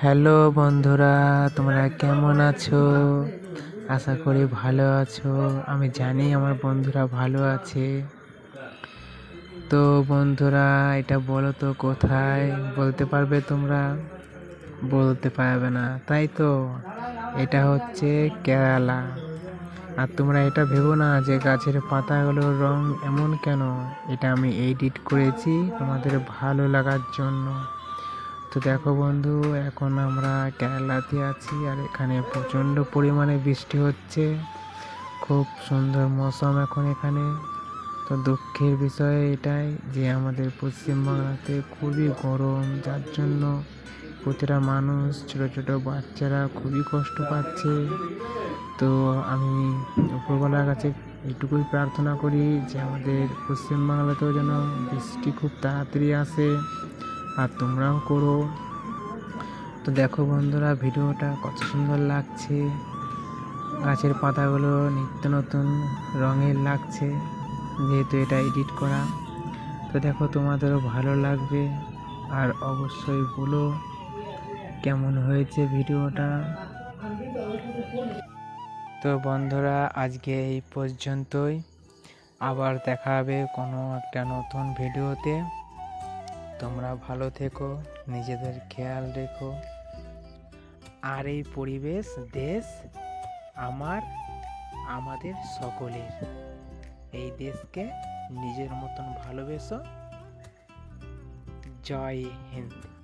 Hello বন্ধুরা, তোমরা কেমন আছো? আশা করি ভালো আছো। আমি জানি আমার বন্ধুরা ভালো আছে। তো বন্ধুরা, এটা বলো তো কোথায়? বলতে পারবে তোমরা? বলতে পারবে না, তাই তো। এটা হচ্ছে কেরালা। আর তোমরা এটা ভেবো না যে গাছের পাতাগুলোর রং এমন কেন। এটা আমি এডিট করেছি তোমাদের ভালো লাগার জন্য। তো দেখো বন্ধু, এখন আমরা কেরালাতে আছি আর এখানে প্রচণ্ড পরিমাণে বৃষ্টি হচ্ছে। খুব সুন্দর মৌসুম এখন এখানে। তো দুঃখের বিষয় এটাই যে আমাদের পশ্চিমবাংলাতে খুবই গরম, যার জন্য প্রতিটা মানুষ, ছোট ছোট বাচ্চারা খুবই কষ্ট পাচ্ছে। তো আমি উপরওয়ালার কাছে এইটুকুই প্রার্থনা করি যে আমাদের পশ্চিমবাংলাতেও যেন বৃষ্টি খুব তাড়াতাড়ি আসে, আর তোমরাও করো। তো দেখো বন্ধুরা, ভিডিওটা কত সুন্দর লাগছে। গাছের পাতাগুলো নিত্য নতুন রঙের লাগছে, যেহেতু এটা এডিট করা। তো দেখো, তোমাদেরও ভালো লাগবে। আর অবশ্যই বলো কেমন হয়েছে ভিডিওটা। তো বন্ধুরা, আজকে এই পর্যন্তই। আবার দেখা হবে কোনো একটা নতুন ভিডিওতে। তোমরা ভালো থেকো, নিজেদের খেয়াল রেখো। আর এই পরিবেশ, দেশ আমাদের সকলের। এই দেশকে নিজের মতন ভালোবেসো। জয় হিন্দ।